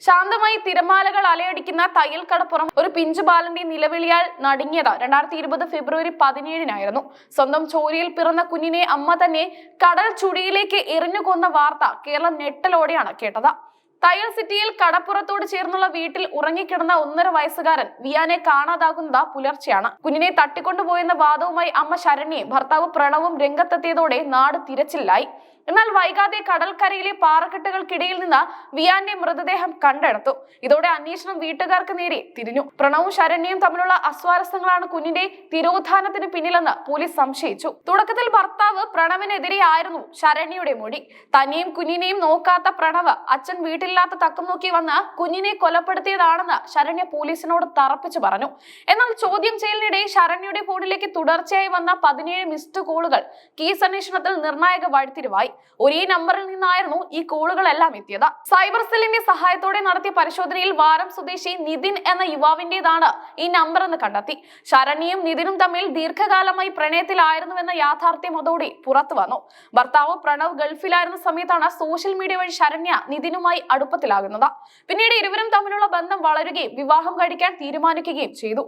ശാന്തമായി തിരമാലകൾ അലയടിക്കുന്ന തയ്യൽ കടപ്പുറം ഒരു പിഞ്ചുബാലന്റെ നിലവിളിയാൽ നടുങ്ങിയത് 2020 ഫെബ്രുവരി 17-നായിരുന്നു. സ്വന്തം ചോരയിൽ പിറന്ന കുഞ്ഞിനെ അമ്മ തന്നെ കടൽ ചുഴിയിലേക്ക് എറിഞ്ഞുകൊന്ന വാർത്ത കേരളം ഞെട്ടലോടെയാണ് കേട്ടത്. തയ്യൽ സിറ്റിയിൽ കടപ്പുറത്തോട് ചേർന്നുള്ള വീട്ടിൽ ഉറങ്ങിക്കിടന്ന 1.5 വയസ്സുകാരൻ വിയാനെ കാണാതാകുന്നത് പുലർച്ചെയാണ്. കുഞ്ഞിനെ തട്ടിക്കൊണ്ടുപോയെന്ന വാദവുമായി അമ്മ ശരണ്യയും ഭർത്താവ് പ്രണവും രംഗത്തെത്തിയതോടെ നാട് തിരച്ചിലായി. എന്നാൽ വൈകാതെ കടൽക്കരയിലെ പാറക്കെട്ടുകൾക്കിടയിൽ നിന്ന് വിയാന്റെ മൃതദേഹം കണ്ടെടുത്തു. ഇതോടെ അന്വേഷണം വീട്ടുകാർക്ക് നേരെ തിരിഞ്ഞു. പ്രണവും ശരണ്യയും തമ്മിലുള്ള അസ്വാരസ്യങ്ങളാണ് കുഞ്ഞിന്റെ തിരോധാനത്തിന് പിന്നിലെന്ന് പോലീസ് സംശയിച്ചു. തുടക്കത്തിൽ ഭർത്താവ് പ്രണവിനെതിരെയായിരുന്നു ശരണ്യയുടെ മൊഴി. തന്നെയും കുഞ്ഞിനെയും നോക്കാത്ത പ്രണവ് അച്ഛൻ വീട്ടിലില്ലാത്ത തക്കം നോക്കി വന്ന് കുഞ്ഞിനെ കൊലപ്പെടുത്തിയതാണെന്ന് ശരണ്യ പോലീസിനോട് തറപ്പിച്ചു പറഞ്ഞു. എന്നാൽ ചോദ്യം ചെയ്യലിനിടെ ശരണ്യയുടെ ഫോണിലേക്ക് തുടർച്ചയായി വന്ന 17 മിസ്ഡ് കോളുകൾ കേസ് അന്വേഷണത്തിൽ നിർണായക വഴിത്തിരിവായി. ഒരേ നമ്പറിൽ നിന്നായിരുന്നു ഈ കോളുകളെല്ലാം എത്തിയത്. സൈബർ സെല്ലിന്റെ സഹായത്തോടെ നടത്തിയ പരിശോധനയിൽ വാരം സ്വദേശി നിതിൻ എന്ന യുവാവിന്റേതാണ് ഈ നമ്പർ എന്ന് കണ്ടെത്തി. ശരണ്യയും നിതിനും തമ്മിൽ ദീർഘകാലമായി പ്രണയത്തിലായിരുന്നുവെന്ന യാഥാർത്ഥ്യം അതോടെ പുറത്തു വന്നു. ഭർത്താവ് പ്രണവ് ഗൾഫിലായിരുന്ന സമയത്താണ് സോഷ്യൽ മീഡിയ വഴി ശരണ്യ നിതിനുമായി അടുപ്പത്തിലാകുന്നത്. പിന്നീട് ഇരുവരും തമ്മിലുള്ള ബന്ധം വളരുകയും വിവാഹം കഴിക്കാൻ തീരുമാനിക്കുകയും ചെയ്തു.